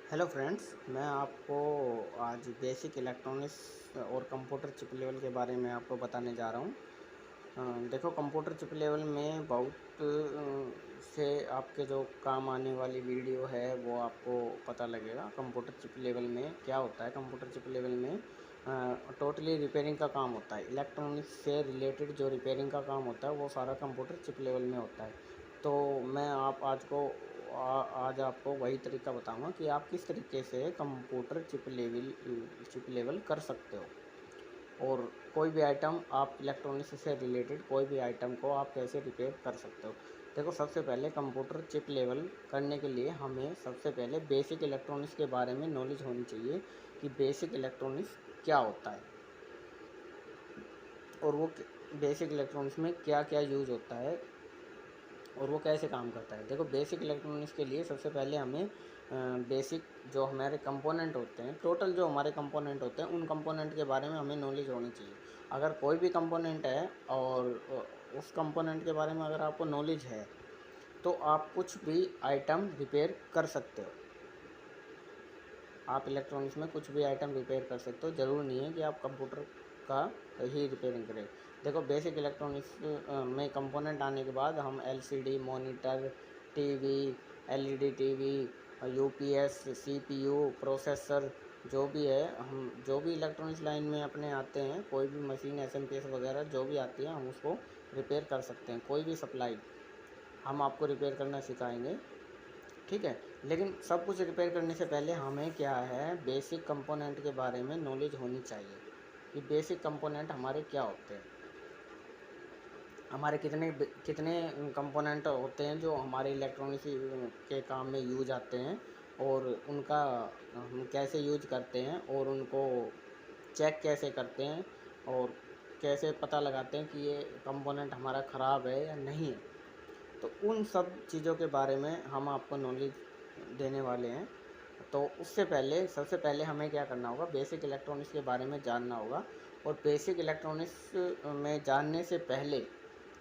Hello friends, मैं आपको आज बेसिक इलेक्ट्रॉनिक्स और कंप्यूटर चिप लेवल के बारे में आपको बताने जा रहा हूँ। देखो, कंप्यूटर चिप लेवल में बहुत से आपके जो काम आने वाली वीडियो है वो आपको पता लगेगा। कंप्यूटर चिप लेवल में क्या होता है? कंप्यूटर चिप लेवल में टोटली रिपेयरिंग का काम होता है। इलेक्ट्रॉनिक्स से रिलेटेड जो रिपेयरिंग का काम होता है वो सारा कंप्यूटर चिप लेवल में होता है। तो मैं आज आपको वही तरीका बताऊंगा कि आप किस तरीके से कंप्यूटर चिप लेवल कर सकते हो, और कोई भी आइटम आप इलेक्ट्रॉनिक्स से रिलेटेड कोई भी आइटम को आप कैसे रिपेयर कर सकते हो। देखो, सबसे पहले कंप्यूटर चिप लेवल करने के लिए हमें सबसे पहले बेसिक इलेक्ट्रॉनिक्स के बारे में नॉलेज होनी चाहिए कि बेसिक इलेक्ट्रॉनिक्स क्या होता है, और वो बेसिक इलेक्ट्रॉनिक्स में क्या क्या यूज़ होता है और वो कैसे काम करता है। देखो, बेसिक इलेक्ट्रॉनिक्स के लिए सबसे पहले हमें बेसिक जो हमारे कंपोनेंट होते हैं, टोटल जो हमारे कंपोनेंट होते हैं, उन कंपोनेंट के बारे में हमें नॉलेज होनी चाहिए। अगर कोई भी कंपोनेंट है और उस कंपोनेंट के बारे में अगर आपको नॉलेज है तो आप कुछ भी आइटम रिपेयर कर सकते हो। आप इलेक्ट्रॉनिक्स में कुछ भी आइटम रिपेयर कर सकते हो, ज़रूर नहीं है कि आप कंप्यूटर का ही रिपेयरिंग करें। देखो, बेसिक इलेक्ट्रॉनिक्स में कंपोनेंट आने के बाद हम LCD, monitor, TV, LED TV, UPS, CPU, processor, जो भी है, हम जो भी इलेक्ट्रॉनिक्स लाइन में अपने आते हैं, कोई भी मशीन, एसएमपीएस वगैरह जो भी आती है, हम उसको रिपेयर कर सकते हैं। कोई भी सप्लाई हम आपको रिपेयर करना सिखाएंगे, ठीक है। लेकिन सब कुछ रिपेयर करने से पहले हमें क्या है, बेसिक कंपोनेंट के बारे में नॉलेज होनी चाहिए कि बेसिक कंपोनेंट हमारे क्या होते हैं। हमारे कितने कितने कंपोनेंट होते हैं जो हमारे इलेक्ट्रॉनिक्स के काम में यूज आते हैं, और उनका हम कैसे यूज करते हैं, और उनको चेक कैसे करते हैं, और कैसे पता लगाते हैं कि ये कंपोनेंट हमारा ख़राब है या नहीं है। तो उन सब चीज़ों के बारे में हम आपको नॉलेज देने वाले हैं। तो उससे पहले सबसे पहले हमें क्या करना होगा, बेसिक इलेक्ट्रॉनिक्स के बारे में जानना होगा। और बेसिक इलेक्ट्रॉनिक्स में जानने से पहले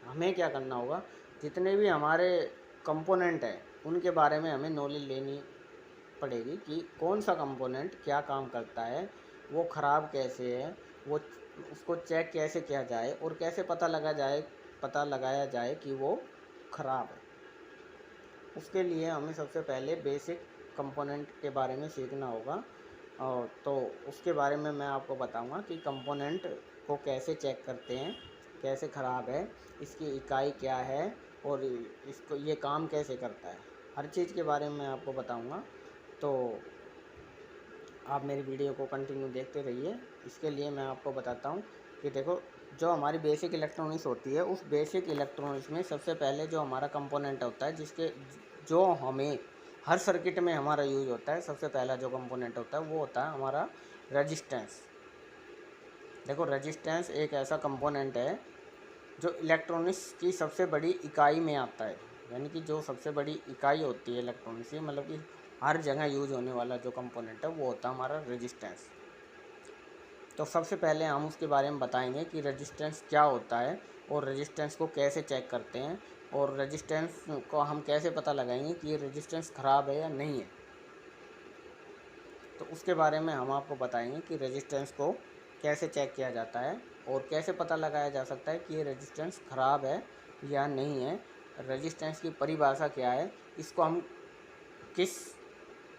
हमें क्या करना होगा, जितने भी हमारे कंपोनेंट हैं उनके बारे में हमें नॉलेज लेनी पड़ेगी कि कौन सा कंपोनेंट क्या काम करता है, वो ख़राब कैसे है, वो उसको चेक कैसे किया जाए, और कैसे पता लगाया जाए कि वो ख़राब है। उसके लिए हमें सबसे पहले बेसिक कंपोनेंट के बारे में सीखना होगा। और तो उसके बारे में मैं आपको बताऊंगा कि कंपोनेंट को कैसे चेक करते हैं, कैसे ख़राब है, इसकी इकाई क्या है, और इसको ये काम कैसे करता है। हर चीज़ के बारे में मैं आपको बताऊंगा। तो आप मेरी वीडियो को कंटिन्यू देखते रहिए। इसके लिए मैं आपको बताता हूँ कि देखो, जो हमारी बेसिक इलेक्ट्रॉनिक्स होती है, उस बेसिक इलेक्ट्रॉनिक्स में सबसे पहले जो हमारा कंपोनेंट होता है, जो हमें हर सर्किट में हमारा यूज होता है, सबसे पहला जो कंपोनेंट होता है वो होता है हमारा रेजिस्टेंस। देखो, रेजिस्टेंस एक ऐसा कंपोनेंट है जो इलेक्ट्रॉनिक्स की सबसे बड़ी इकाई में आता है। यानी कि जो सबसे बड़ी इकाई होती है इलेक्ट्रॉनिक्स की, मतलब कि हर जगह यूज होने वाला जो कंपोनेंट है वो होता है हमारा रेजिस्टेंस। तो सबसे पहले हम उसके बारे में बताएंगे कि रेजिस्टेंस क्या होता है, और रेजिस्टेंस को कैसे चेक करते हैं, और रेजिस्टेंस को हम कैसे पता लगाएंगे कि ये रेजिस्टेंस ख़राब है या नहीं है। तो उसके बारे में हम आपको बताएंगे कि रेजिस्टेंस को कैसे चेक किया जाता है, और कैसे पता लगाया जा सकता है कि ये रेजिस्टेंस ख़राब है या नहीं है। रेजिस्टेंस की परिभाषा क्या है, इसको हम किस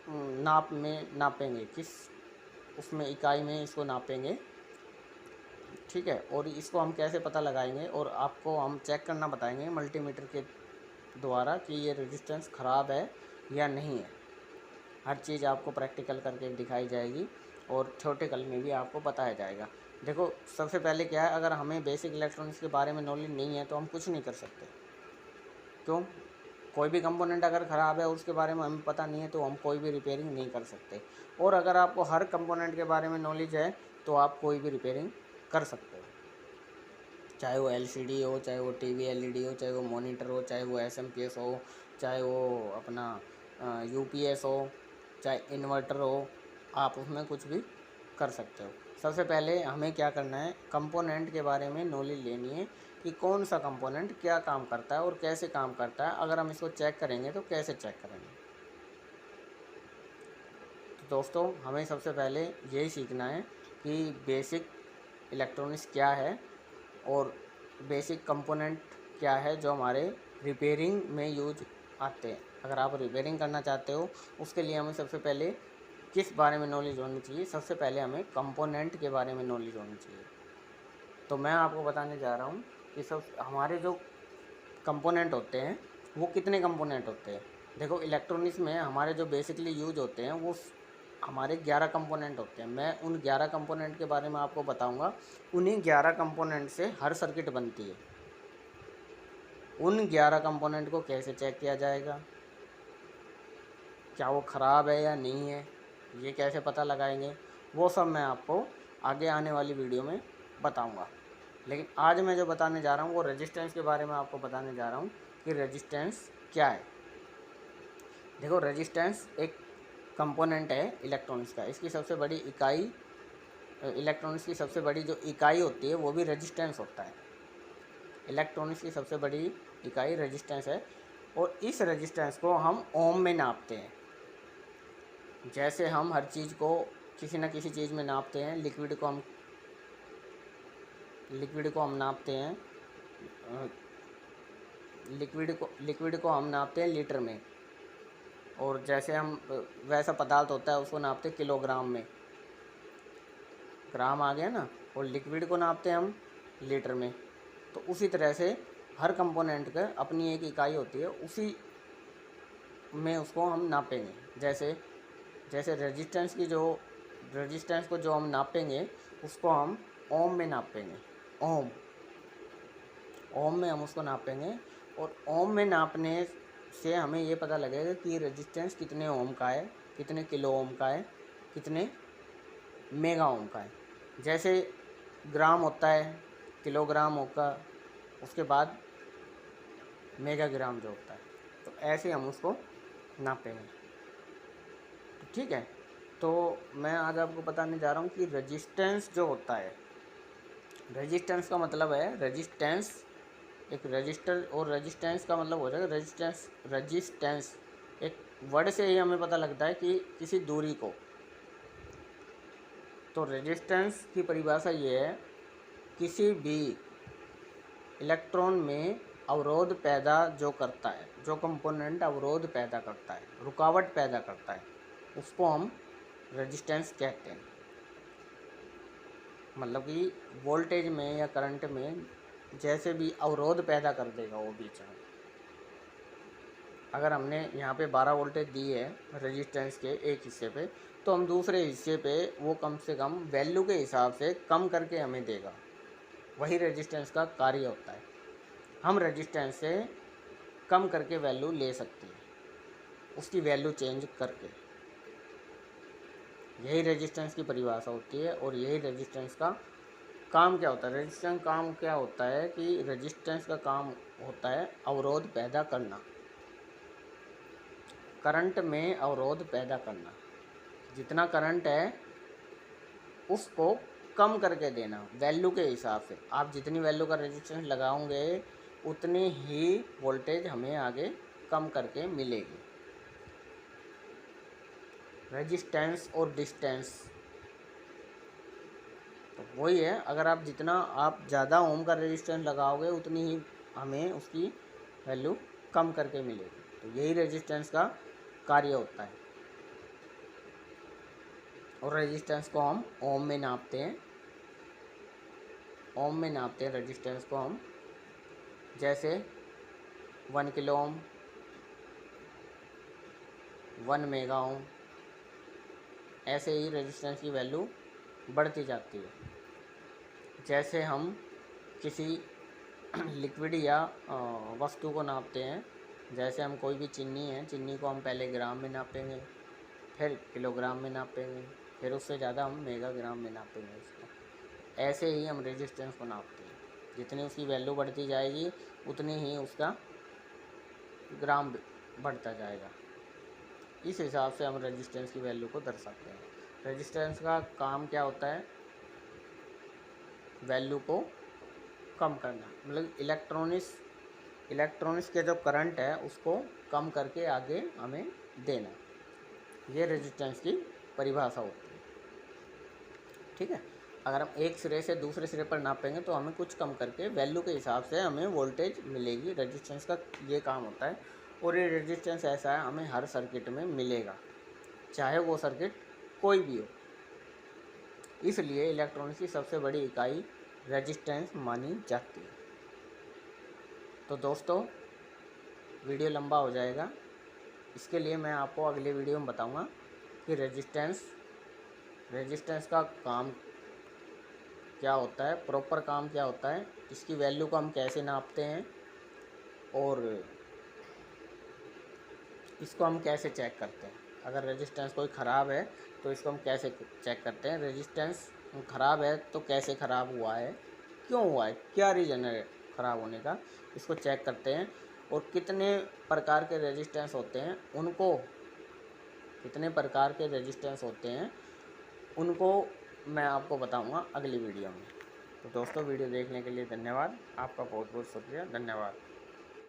नाप में नापेंगे, किस उसमें इकाई में इसको नापेंगे, ठीक है। और इसको हम कैसे पता लगाएंगे, और आपको हम चेक करना बताएंगे मल्टीमीटर के द्वारा कि ये रेजिस्टेंस ख़राब है या नहीं है। हर चीज़ आपको प्रैक्टिकल करके दिखाई जाएगी, और थ्योरेटिकल में भी आपको बताया जाएगा। देखो, सबसे पहले क्या है, अगर हमें बेसिक इलेक्ट्रॉनिक्स के बारे में नॉलेज नहीं है तो हम कुछ नहीं कर सकते। क्यों? कोई भी कंपोनेंट अगर ख़राब है और उसके बारे में हमें पता नहीं है तो हम कोई भी रिपेयरिंग नहीं कर सकते। और अगर आपको हर कंपोनेंट के बारे में नॉलेज है तो आप कोई भी रिपेयरिंग कर सकते हो, चाहे वो एलसीडी हो, चाहे वो टीवी एलईडी हो, चाहे वो मॉनिटर हो, चाहे वो एसएमपीएस हो, चाहे वो अपना यूपीएस हो, चाहे इन्वर्टर हो, आप उसमें कुछ भी कर सकते हो। सबसे पहले हमें क्या करना है, कंपोनेंट के बारे में नॉलेज लेनी है कि कौन सा कंपोनेंट क्या काम करता है और कैसे काम करता है। अगर हम इसको चेक करेंगे तो कैसे चेक करेंगे। दोस्तों हमें सबसे पहले यही सीखना है कि बेसिक इलेक्ट्रॉनिक्स क्या है और बेसिक कंपोनेंट क्या है जो हमारे रिपेयरिंग में यूज आते हैं। अगर आप रिपेयरिंग करना चाहते हो उसके लिए हमें सबसे पहले किस बारे में नॉलेज होनी चाहिए, सबसे पहले हमें कंपोनेंट के बारे में नॉलेज होनी चाहिए। तो मैं आपको बताने जा रहा हूँ कि सब हमारे जो कंपोनेंट होते हैं वो कितने कंपोनेंट होते हैं। देखो इलेक्ट्रॉनिक्स में हमारे जो बेसिकली यूज होते हैं वो हमारे 11 कंपोनेंट होते हैं। मैं उन 11 कंपोनेंट के बारे में आपको बताऊंगा। उन्हीं 11 कंपोनेंट से हर सर्किट बनती है। उन 11 कंपोनेंट को कैसे चेक किया जाएगा, क्या वो ख़राब है या नहीं है, ये कैसे पता लगाएंगे, वो सब मैं आपको आगे आने वाली वीडियो में बताऊंगा। लेकिन आज मैं जो बताने जा रहा हूँ वो रेजिस्टेंस के बारे में आपको बताने जा रहा हूँ कि रेजिस्टेंस क्या है। देखो रेजिस्टेंस एक कंपोनेंट है इलेक्ट्रॉनिक्स का। इसकी सबसे बड़ी इकाई, इलेक्ट्रॉनिक्स की सबसे बड़ी जो इकाई होती है वो भी रेजिस्टेंस होता है। इलेक्ट्रॉनिक्स की सबसे बड़ी इकाई रेजिस्टेंस है और इस रेजिस्टेंस को हम ओम में नापते हैं। जैसे हम हर चीज़ को किसी न किसी चीज़ में नापते हैं। लिक्विड को हम नापते हैं, लिक्विड को हम नापते हैं लीटर में। और जैसे हम वैसा पदार्थ होता है उसको नापते हैं किलोग्राम में। ग्राम आ गया ना। और लिक्विड को नापते हैं हम लीटर में। तो उसी तरह से हर कंपोनेंट का अपनी एक इकाई होती है, उसी में उसको हम नापेंगे। जैसे रेजिस्टेंस को जो हम नापेंगे उसको हम ओम में नापेंगे। ओम में हम उसको नापेंगे और ओम में नापने से हमें ये पता लगेगा कि रेजिस्टेंस कितने ओम का है, कितने किलो ओम का है, कितने मेगा ओम का है। जैसे ग्राम होता है, किलोग्राम होगा, उसके बाद मेगाग्राम जो होता है। तो ऐसे हम उसको नापेंगे। तो ठीक है। तो मैं आज आपको बताने जा रहा हूँ कि रेजिस्टेंस जो होता है, रेजिस्टेंस का मतलब है रेजिस्टेंस एक रजिस्टर, और रेजिस्टेंस का मतलब हो जाएगा रजिस्टेंस एक वर्ड से ही हमें पता लगता है कि किसी दूरी को। तो रेजिस्टेंस की परिभाषा ये है, किसी भी इलेक्ट्रॉन में अवरोध पैदा जो करता है, जो कंपोनेंट अवरोध पैदा करता है, रुकावट पैदा करता है, उसको हम रेजिस्टेंस कहते हैं। मतलब कि वोल्टेज में या करंट में जैसे भी अवरोध पैदा कर देगा वो बीच में। अगर हमने यहाँ पे 12 वोल्टेज दी है रेजिस्टेंस के एक हिस्से पे, तो हम दूसरे हिस्से पे वो कम से कम वैल्यू के हिसाब से कम करके हमें देगा। वही रेजिस्टेंस का कार्य होता है। हम रेजिस्टेंस से कम करके वैल्यू ले सकते हैं, उसकी वैल्यू चेंज करके। यही रेजिस्टेंस की परिभाषा होती है। और यही रेजिस्टेंस का काम क्या होता है। रेजिस्टेंस काम क्या होता है कि रेजिस्टेंस का काम होता है अवरोध पैदा करना, करंट में अवरोध पैदा करना। जितना करंट है उसको कम करके देना वैल्यू के हिसाब से। आप जितनी वैल्यू का रेजिस्टेंस लगाओगे उतनी ही वोल्टेज हमें आगे कम करके मिलेगी। रेजिस्टेंस और डिस्टेंस तो वही है। अगर आप ज़्यादा ओम का रेजिस्टेंस लगाओगे उतनी ही हमें उसकी वैल्यू कम करके मिलेगी। तो यही रेजिस्टेंस का कार्य होता है। और रेजिस्टेंस को हम ओम में नापते हैं। ओम में नापते हैं रेजिस्टेंस को हम। जैसे 1 किलो ओम, 1 मेगा ओम, ऐसे ही रेजिस्टेंस की वैल्यू बढ़ती जाती है। जैसे हम किसी लिक्विड या वस्तु को नापते हैं। जैसे हम कोई भी चीनी है, चीनी को हम पहले ग्राम में नापेंगे, फिर किलोग्राम में नापेंगे, फिर उससे ज़्यादा हम मेगाग्राम में नापेंगे उसको। ऐसे ही हम रेजिस्टेंस को नापते हैं। जितनी उसकी वैल्यू बढ़ती जाएगी उतनी ही उसका ग्राम बढ़ता जाएगा। इस हिसाब से हम रेजिस्टेंस की वैल्यू को दर्शाते हैं। रेजिस्टेंस का काम क्या होता है, वैल्यू को कम करना। मतलब इलेक्ट्रॉनिक्स के जो करंट है उसको कम करके आगे हमें देना। ये रेजिस्टेंस की परिभाषा होती है। ठीक है, अगर हम एक सिरे से दूसरे सिरे पर नापेंगे तो हमें कुछ कम करके वैल्यू के हिसाब से हमें वोल्टेज मिलेगी। रेजिस्टेंस का ये काम होता है, और ये रेजिस्टेंस ऐसा है हमें हर सर्किट में मिलेगा, चाहे वो सर्किट कोई भी हो। इसलिए इलेक्ट्रॉनिक्स की सबसे बड़ी इकाई रेजिस्टेंस मानी जाती है। तो दोस्तों, वीडियो लंबा हो जाएगा, इसके लिए मैं आपको अगले वीडियो में बताऊंगा कि रेजिस्टेंस का काम क्या होता है, प्रॉपर काम क्या होता है, इसकी वैल्यू को हम कैसे नापते हैं, और इसको हम कैसे चेक करते हैं। अगर रेजिस्टेंस कोई ख़राब है तो इसको हम कैसे चेक करते हैं, रेजिस्टेंस ख़राब है तो कैसे ख़राब हुआ है, क्यों हुआ है, क्या रीज़न है ख़राब होने का, इसको चेक करते हैं। और कितने प्रकार के रेजिस्टेंस होते हैं उनको मैं आपको बताऊंगा अगली वीडियो में। तो दोस्तों, वीडियो देखने के लिए धन्यवाद। आपका बहुत बहुत शुक्रिया, धन्यवाद।